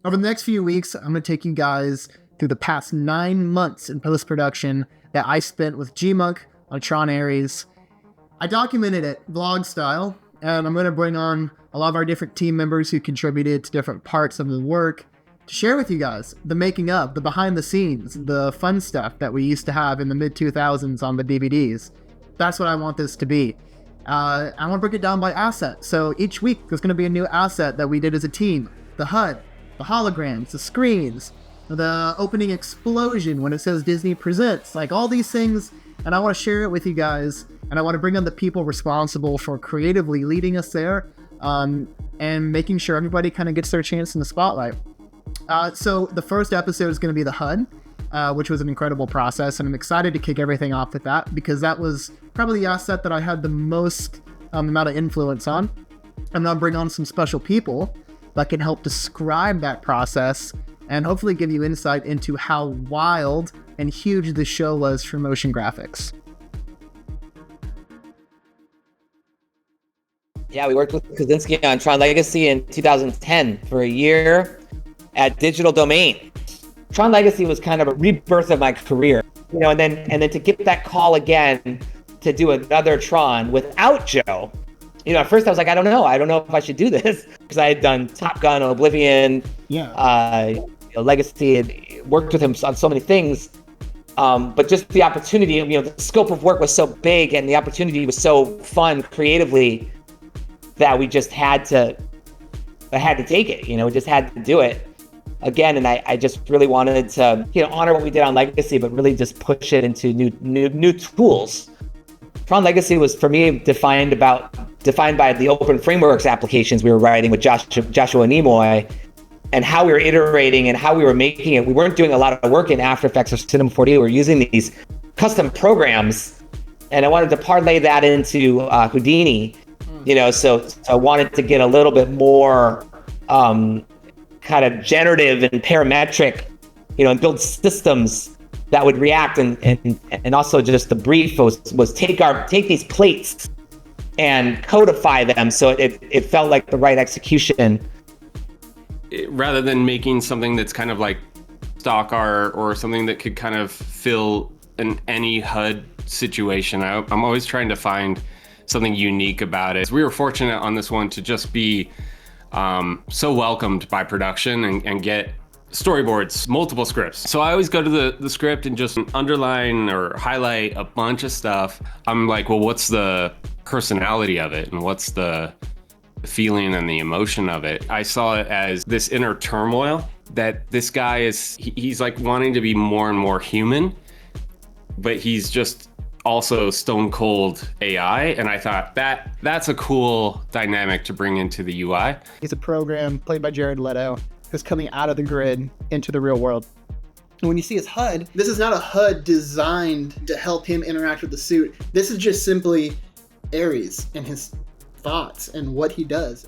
Over the next few weeks, I'm going to take you guys through the past 9 months in post-production that I spent with Gmonk on Tron Ares. I documented it vlog style, and I'm going to bring on a lot of our different team members who contributed to different parts of the work to share with you guys the making of, the behind the scenes, the fun stuff that we used to have in the mid-2000s on the DVDs. That's what I want this to be. I want to break it down by asset. So each week there's going to be a new asset that we did as a team. The HUD, the holograms, the screens, the opening explosion when it says Disney Presents, like all these things. And I want to share it with you guys. And I want to bring on the people responsible for creatively leading us there and making sure everybody kind of gets their chance in the spotlight. So the first episode is going to be the HUD, which was an incredible process. And I'm excited to kick everything off with that because that was probably the asset that I had the most amount of influence on. I'm going to bring on some special people that can help describe that process and hopefully give you insight into how wild and huge the show was for motion graphics. Yeah, we worked with Kaczynski on Tron Legacy in 2010 for a year at Digital Domain. Tron Legacy was kind of a rebirth of my career, and then to get that call again to do another Tron without Joe. At first I was like, I don't know if I should do this because I had done Top Gun, Oblivion, Legacy, and worked with him on so many things. But just the opportunity, the scope of work was so big and the opportunity was so fun creatively that we just had to take it. We just had to do it again. And I just really wanted to, honor what we did on Legacy, but really just push it into new tools. Tron Legacy was for me defined by the open frameworks applications we were writing with Joshua Nimoy, and how we were iterating and how we were making it. We weren't doing a lot of work in After Effects or Cinema 4D. We were using these custom programs, and I wanted to parlay that into Houdini. So I wanted to get a little bit more kind of generative and parametric, and build systems that would react, and also just the brief was take these plates and codify them so it felt like the right execution. Rather than making something that's kind of like stock art or something that could kind of fill any HUD situation, I'm always trying to find something unique about it. We were fortunate on this one to just be so welcomed by production and get storyboards, multiple scripts. So I always go to the script and just underline or highlight a bunch of stuff. I'm like, well, what's the personality of it? And what's the feeling and the emotion of it? I saw it as this inner turmoil that this guy he's like wanting to be more and more human, but he's just also stone cold AI. And I thought that's a cool dynamic to bring into the UI. It's a program played by Jared Leto who's coming out of the grid into the real world. And when you see his HUD, this is not a HUD designed to help him interact with the suit. This is just simply Ares and his thoughts and what he does.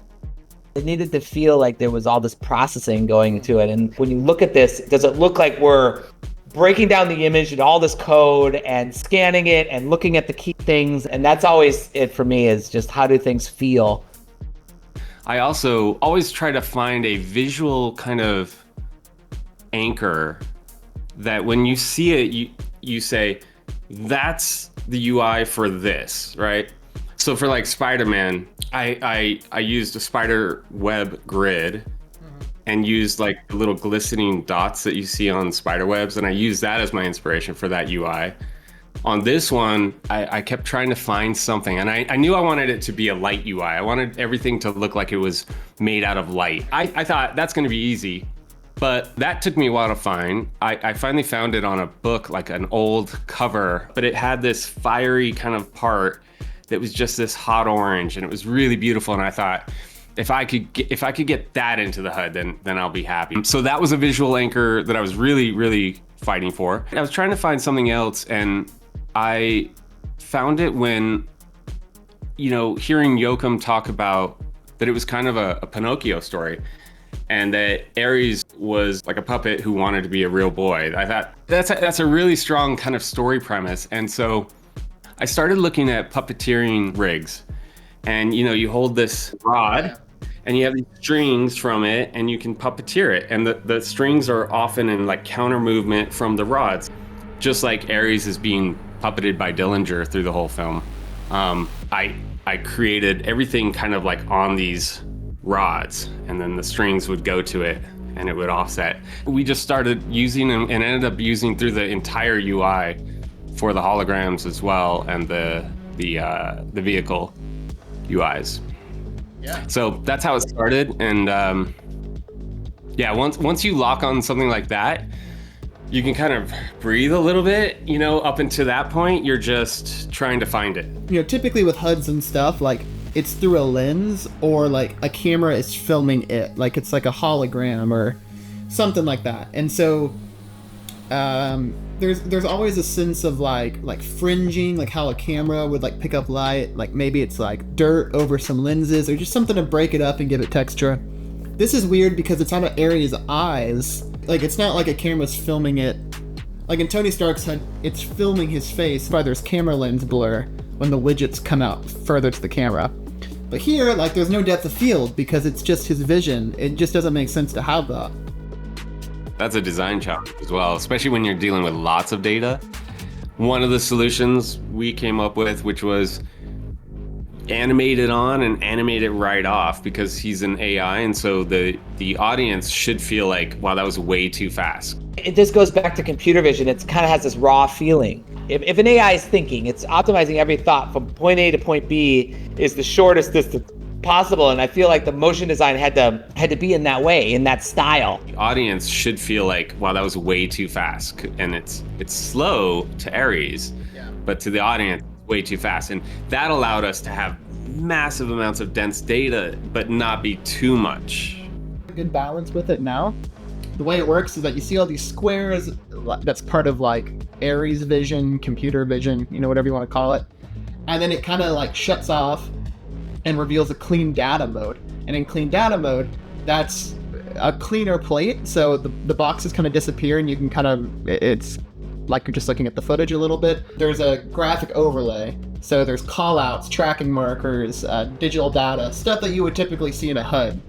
It needed to feel like there was all this processing going into it. And when you look at this, does it look like we're breaking down the image and all this code and scanning it and looking at the key things? And that's always it for me, is just how do things feel? I also always try to find a visual kind of anchor that when you see it, you say, that's the UI for this, right? So for like Spider-Man, I used a spider web grid and used like the little glistening dots that you see on spider webs, and I used that as my inspiration for that UI. On this one, I kept trying to find something, and I knew I wanted it to be a light UI. I wanted everything to look like it was made out of light. I thought that's gonna be easy, but that took me a while to find. I finally found it on a book, like an old cover, but it had this fiery kind of part that was just this hot orange, and it was really beautiful. And I thought, if I could get that into the HUD, then I'll be happy. So that was a visual anchor that I was really, really fighting for. I was trying to find something else, and I found it when, hearing Joachim talk about that it was kind of a Pinocchio story, and that Ares was like a puppet who wanted to be a real boy. I thought that's a really strong kind of story premise. And so I started looking at puppeteering rigs, and you hold this rod and you have these strings from it, and you can puppeteer it. And the strings are often in like counter movement from the rods, just like Ares is being puppeted by Dillinger through the whole film. I created everything kind of like on these rods, and then the strings would go to it and it would offset. We just started using them and ended up using through the entire UI for the holograms as well, and the vehicle UIs. Yeah. So that's how it started. And yeah, once you lock on something like that, you can kind of breathe a little bit. You know, up until that point, you're just trying to find it. You know, typically with HUDs and stuff, like it's through a lens or like a camera is filming it, like it's like a hologram or something like that. And so there's always a sense of like fringing, like how a camera would like pick up light, like maybe it's like dirt over some lenses or just something to break it up and give it texture. This is weird because it's on an Ares' eyes. Like, it's not like a camera's filming it. Like in Tony Stark's HUD, it's filming his face, but there's camera lens blur when the widgets come out further to the camera. But here, like, there's no depth of field because it's just his vision. It just doesn't make sense to have that. That's a design challenge as well, especially when you're dealing with lots of data. One of the solutions we came up with, which was animate it on and animate it right off, because he's an AI, and so the audience should feel like, wow, that was way too fast. It just goes back to computer vision. It kind of has this raw feeling. If an AI is thinking, it's optimizing every thought from point A to point B is the shortest distance possible, and I feel like the motion design had to be in that way, in that style. The audience should feel like, wow, that was way too fast, and it's slow to Ares, but to the audience, way too fast. And that allowed us to have massive amounts of dense data, but not be too much. Good balance with it now. The way it works is that you see all these squares, that's part of like Ares vision, computer vision, you know, whatever you want to call it. And then it kind of like shuts off and reveals a clean data mode. And in clean data mode, that's a cleaner plate. So the boxes kind of disappear and you can kind of, it's like you're just looking at the footage a little bit. There's a graphic overlay. So there's callouts, tracking markers, digital data, stuff that you would typically see in a HUD.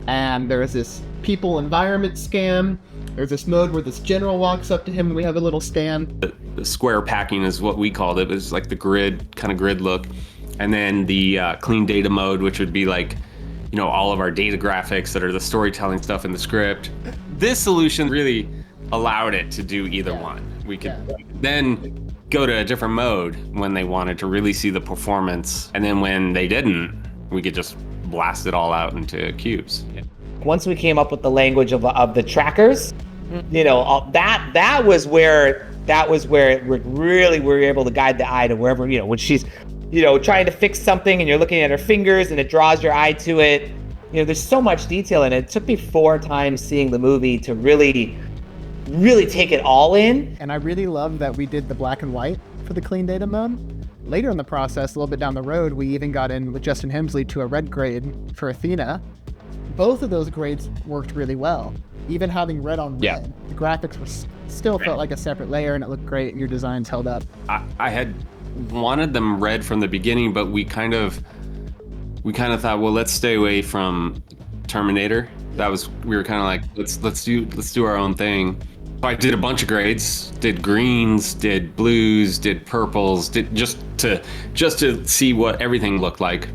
And there's this people environment scan. There's this mode where this general walks up to him and we have a little stand. The square packing is what we called it. It was like the grid look. And then the clean data mode, which would be like, you know, all of our data graphics that are the storytelling stuff in the script. This solution really allowed it to do either one. We could then go to a different mode when they wanted to really see the performance. And then when they didn't, we could just blast it all out into cubes. Once we came up with the language of the trackers, you know, that was where we were able to guide the eye to wherever, you know, when she's, you know, trying to fix something and you're looking at her fingers and it draws your eye to it. You know, there's so much detail in it. It took me 4 times seeing the movie to really take it all in. And I really love that we did the black and white for the clean data mode. Later in the process, a little bit down the road, we even got in with Justin Hemsley to a red grade for Athena. Both of those grades worked really well. Even having red on red, the graphics were still felt like a separate layer and it looked great and your designs held up. I had wanted them red from the beginning, but we kind of thought, well, let's stay away from Terminator. We were kind of like, let's do our own thing. So I did a bunch of grades, did greens, did blues, did purples, did just to see what everything looked like.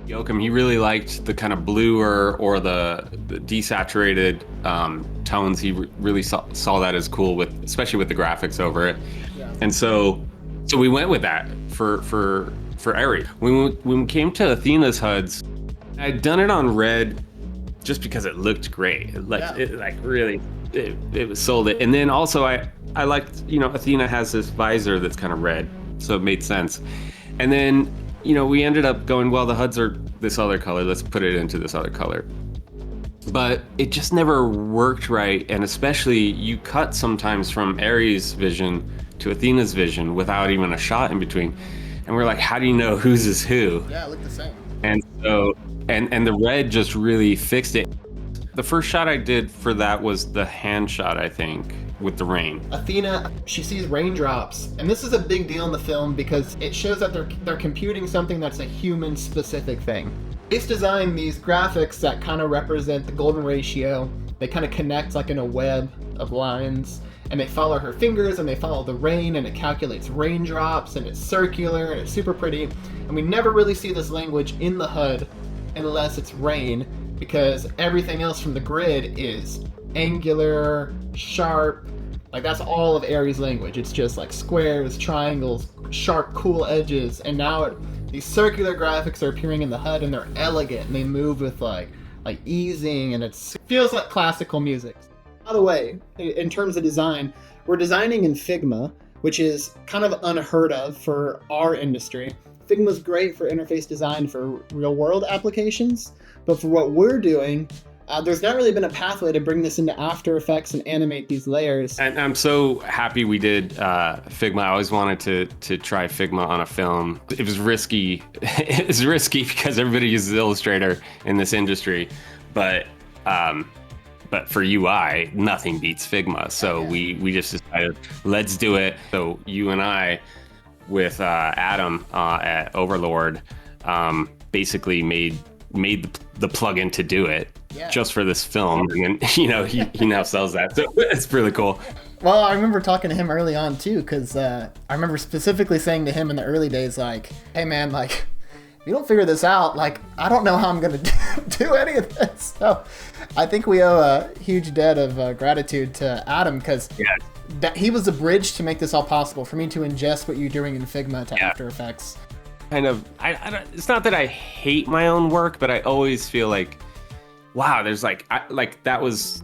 Joachim, he really liked the kind of bluer or the desaturated tones. He really saw that as cool, especially with the graphics over it. Yeah. And so we went with that for Ares. When we came to Athena's HUDs, I'd done it on red just because it looked great. It was sold it. And then also I liked, you know, Athena has this visor that's kind of red, so it made sense. And then, you know, we ended up going, well, the HUDs are this other color, let's put it into this other color. But it just never worked right, and especially you cut sometimes from Ares' vision to Athena's vision without even a shot in between. And we're like, how do you know whose is who? Yeah, it looked the same. And so, and the red just really fixed it. The first shot I did for that was the hand shot, I think, with the rain. Athena, she sees raindrops, and this is a big deal in the film because it shows that they're computing something that's a human-specific thing. It's designed these graphics that kind of represent the golden ratio. They kind of connect like in a web of lines, and they follow her fingers, and they follow the rain, and it calculates raindrops, and it's circular, and it's super pretty. And we never really see this language in the HUD unless it's rain, because everything else from the grid is angular, sharp. Like, that's all of Ares language. It's just like squares, triangles, sharp, cool edges. And now these circular graphics are appearing in the HUD, and they're elegant, and they move with like easing, and it feels like classical music. By the way, in terms of design, we're designing in Figma, which is kind of unheard of for our industry. Figma's great for interface design for real-world applications, but for what we're doing, there's not really been a pathway to bring this into After Effects and animate these layers. And I'm so happy we did Figma. I always wanted to try Figma on a film. It was risky. It was risky because everybody uses Illustrator in this industry, but for UI, nothing beats Figma. So we just decided, let's do it. So you and I, with Adam at Overlord, basically made the plugin to do it. Yeah. Just for this film, and then, he now sells that, so it's really cool. Well, I remember talking to him early on too, because I remember specifically saying to him in the early days, like, hey man, like, if you don't figure this out, like, I don't know how I'm gonna do any of this. So I think we owe a huge debt of gratitude to Adam, because that he was the bridge to make this all possible, for me to ingest what you're doing in Figma to After Effects. Kind of, it's not that I hate my own work, but I always feel like, wow, there's that was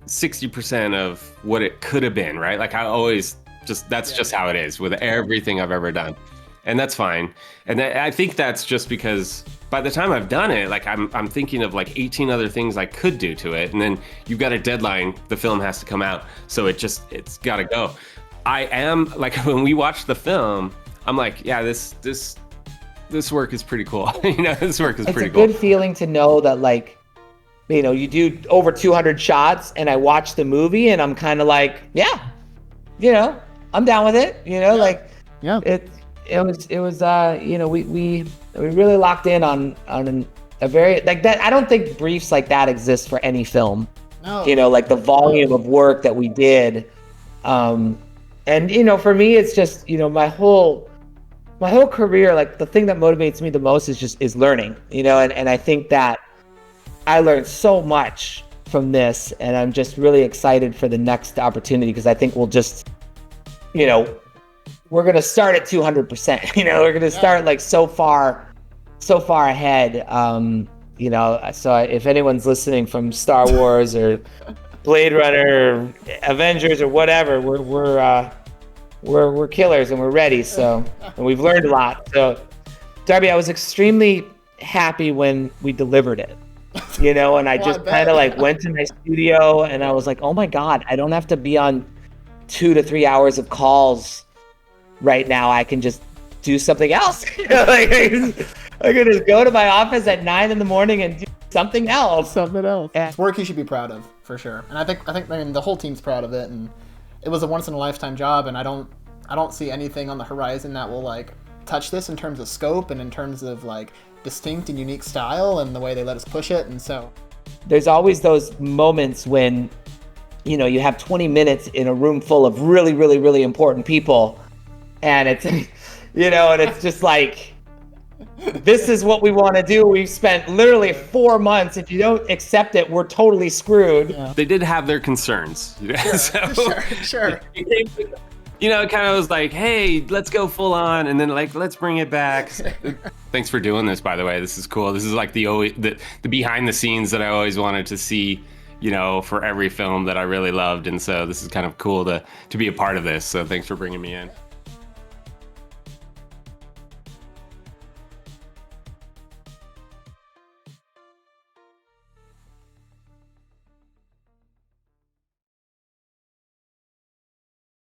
60% of what it could have been, right? Like, I always that's just how it is with everything I've ever done. And that's fine. And I think that's just because by the time I've done it, like, I'm thinking of like 18 other things I could do to it. And then you've got a deadline, the film has to come out. So it's gotta go. I am, like, when we watch the film, I'm like, yeah, this work is pretty cool. This work is pretty cool. It's a good feeling to know that, like, you do over 200 shots, and I watch the movie, and I'm kind of like, yeah, I'm down with it. It was we really locked in on a very, like, that. I don't think briefs like that exist for any film. No. Like the volume of work that we did, and for me, it's just my whole career. Like, the thing that motivates me the most is learning. And I think that I learned so much from this, and I'm just really excited for the next opportunity, because I think we'll just, we're going to start at 200%. We're going to start like so far ahead. So if anyone's listening from Star Wars or Blade Runner or Avengers or whatever, we're killers, and we're ready. So, and we've learned a lot. So, Darby, I was extremely happy when we delivered it. And I just kind of like went to my studio, and I was like, oh my God, I don't have to be on 2 to 3 hours of calls right now. I can just do something else. I can just go to my office at 9 a.m. and do something else. It's work you should be proud of, for sure. And I think the whole team's proud of it, and it was a once in a lifetime job, and I don't see anything on the horizon that will like touch this in terms of scope and in terms of like distinct and unique style and the way they let us push it. And so there's always those moments when you have 20 minutes in a room full of really, really, really important people, and it's and it's just like, this is what we want to do. We've spent literally 4 months. If you don't accept it, we're totally screwed. Yeah. They did have their concerns. Sure. It kind of was like, hey, let's go full on, and then like, let's bring it back. Thanks for doing this, by the way. This is cool. This is like the behind the scenes that I always wanted to see, for every film that I really loved. And so this is kind of cool to be a part of this. So thanks for bringing me in.